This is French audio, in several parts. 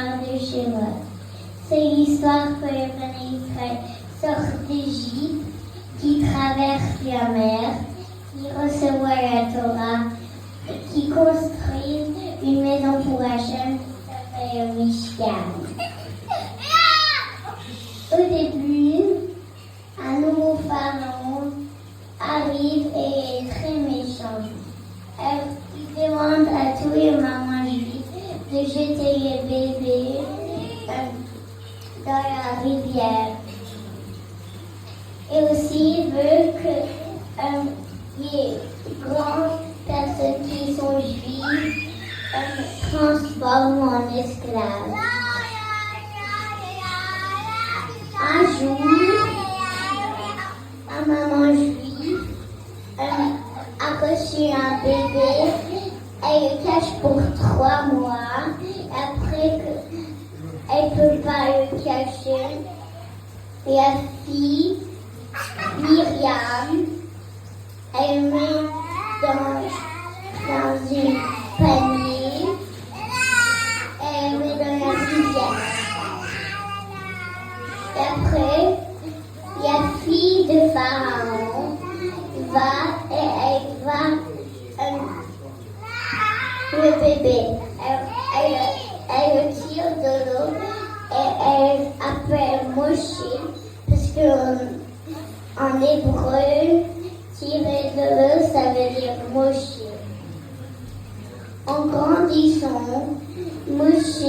l'histoire de Shemot. C'est l'histoire que les Bnei Israël sortent d'Égypte, qui traversent la mer, qui reçoivent la Torah, qui construisent une maison pour Hachem qui s'appelle le Mishkan. Au début, un nouveau pharaon arrive et est très méchant. Il demande à tous les mamans juives de jeter les bébés dans la rivière. Et aussi, il veut que les grandes personnes qui sont juives transforment en esclaves. Un jour, ma maman juive a reçu un bébé. Elle le cache pour 3 mois. Après qu'elle ne peut pas le cacher, la fille, Myriam, elle met dans une panier, elle met dans la rivière. Et après, la fille de Pharaon elle va le bébé. Elle le tire de l'eau et elle appelle Moshe parce qu'en hébreu, tirer de l'eau, ça veut dire Moshe. En grandissant, Moshe,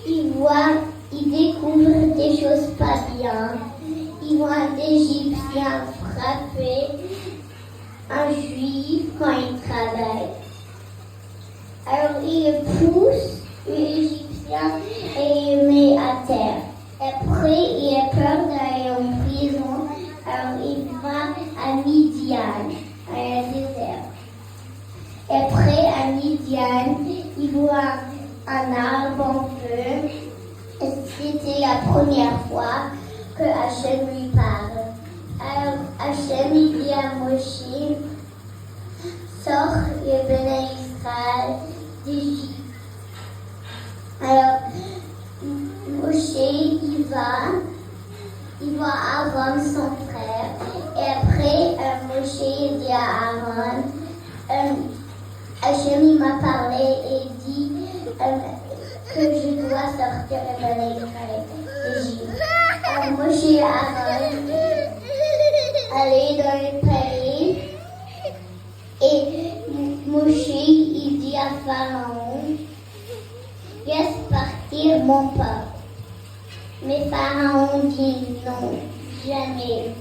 il découvre des choses pas bien. Il voit un Égyptien frapper un Juif quand il travaille. Alors il le pousse, l'Égyptien, et il le met à terre. Après, il a peur d'aller en prison. Alors il va à Midian, à la désert. Et après, à Midian, il voit un arbre en feu. C'était la première fois que Hachem lui parle. Alors Hachem dit à Moshe, sors les Bnei Israël d'Égypte. Alors Moshe il va Aaron son frère. Et après Moshe dit à Aaron, Hachem m'a parlé et dit que je dois sortir les Bnei Israël d'Égypte. Alors Moshe et Aaron allaient dans le palais et Moshe il dit à Pharaon, laisse partir mon peuple. Mais Pharaon dit non, jamais.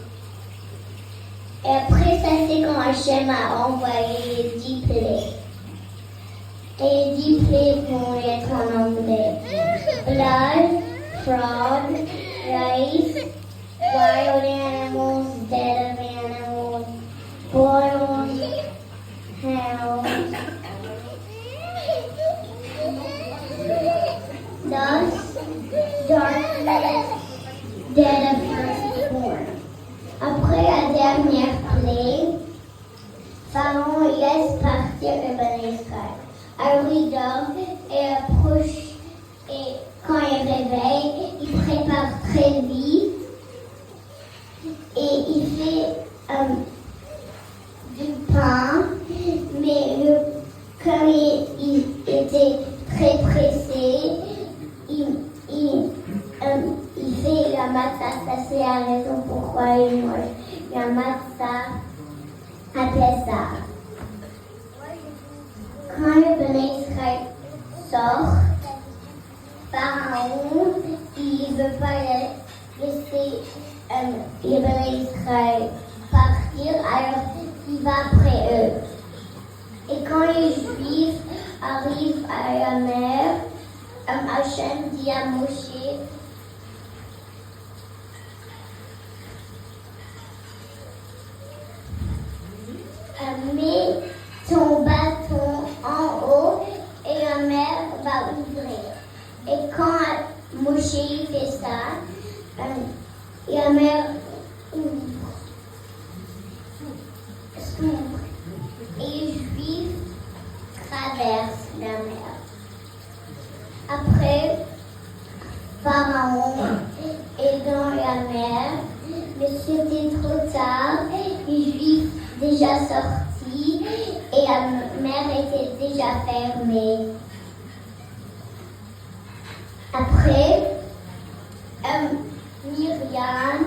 Et après ça c'est quand Hachem a envoyé les 10 plaies. Et les 10 plaies vont être en anglais. Blood, frog, rice, wild animals, dead animals, boiled hounds, dust, darkness, dead of firstborn. Après la dernière plaie, Pharaon laisse partir le Bnei Israël. Alors il dort et approche, et quand il réveille, il prépare très vite et il fait du pain, mais comme il était très pressé, il fait la matzah. Ça c'est la raison pourquoi il mange la matzah à Pessah. Quand le Bnei Israël sort, Pharaon, il ne veut pas laisser les Bnei Israël partir, alors il va après eux. Et quand les Juifs arrivent à la mer, Hachem dit à Moshe, mets ton bâton en haut et la mer va ouvrir. Et quand Moshe fait ça, la mer s'ouvre et les Juifs traversent la mer. pharaon et dans la mer, mais c'était trop tard, les Juifs déjà sortis et la mer était déjà fermée. Après, Myriam,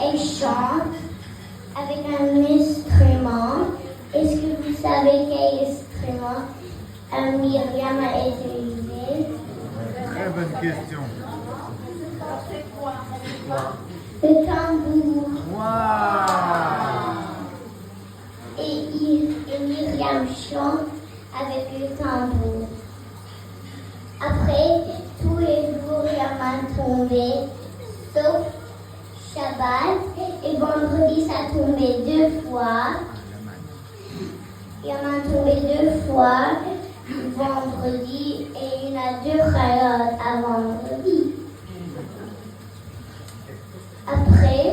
elle chante avec un instrument. Est-ce que vous savez quel instrument Myriam a utilisé? Très bonne question. Le tambour. Waouh! Et Myriam chante avec le tambour. Après, tous les jours, la main tombait, sauf Shabbat. Et vendredi, ça tombait 2 fois. La main tombait 2 fois vendredi et il y en a 2 chayot à vendredi. Après,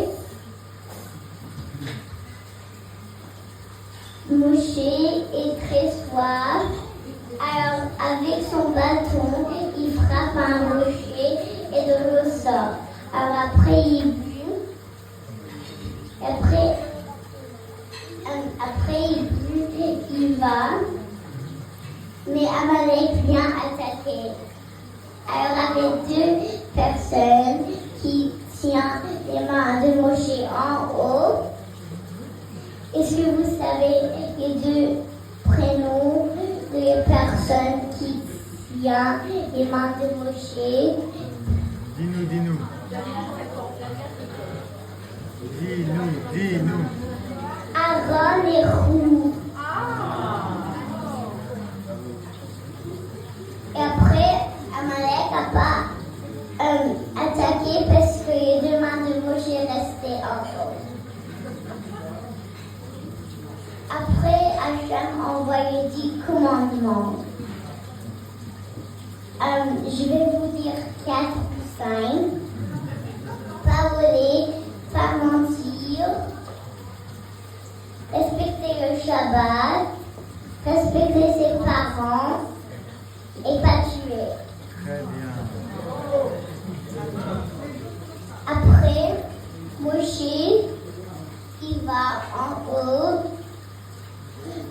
Moshe est très soif. Alors, avec son bâton, il frappe un rocher et de l'eau sort. Alors après, il but. Après, il but, il va. Mais Amalek vient attaquer. Alors, il y avait 2 personnes qui tiennent les mains de Moshe en haut. Est-ce que vous savez les 2 prénoms des personnes qui tiennent les mains de Moshe? Dis-nous. Dis-nous. Aaron et Roux. Et après, Amalek n'a pas attaqué parce que les 2 mains de Moshe restaient en haut. Après, Hachem a envoyé 10 commandements. Je vais vous dire 4 ou 5. Pas voler, pas mentir, respecter le Shabbat, respecter ses parents et pas tuer. Très bien. Après, Moshe, il va en haut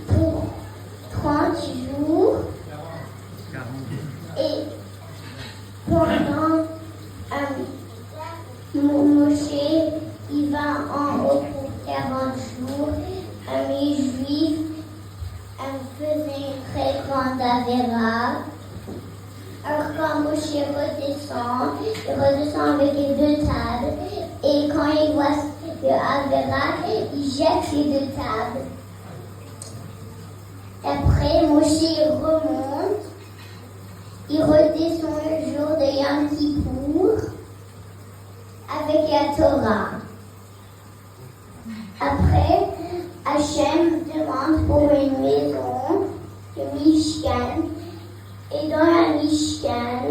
pour 30 jours. 40. Et pendant Moshe, il va en haut pour 40 jours. Les Juifs faisaient une très grande avéra. Alors quand Moshe redescend, il redescend avec les 2 tables. Et quand il voit le avéra, il jette les 2 tables. Après, Moshe remonte. Il redescend le jour de Yom Kippour avec la Torah. Après, Hachem demande pour une maison, le Mishkan. Et dans la Mishkan,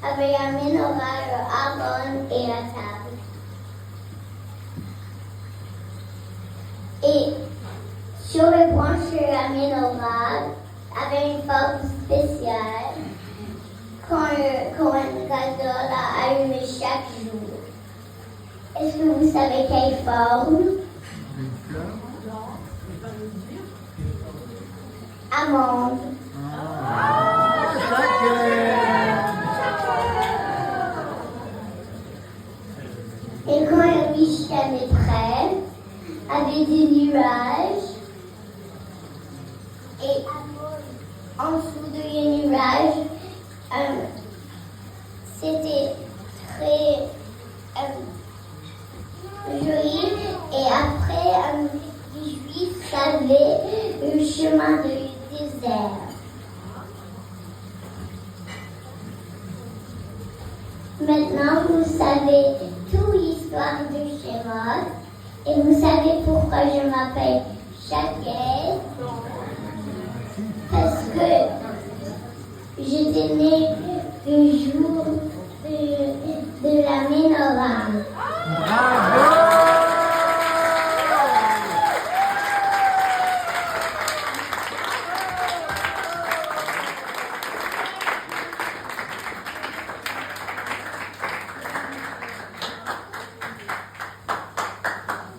avec la menorah, le Aaron et la table. Et sur le branche de la menorah, avait une forme spéciale quand le Kohen Gadol a allumé chaque jour. Est-ce que vous savez quelle forme? Une fleur? Amande. Et quand le Mishkan est prêt, avec des nuages, et en dessous de les nuages, c'était très joli. Et après, les Juifs savaient le chemin du désert. Maintenant, vous savez toute l'histoire de Shemot et vous savez pourquoi je m'appelle Shaked. Parce que j'étais née le jour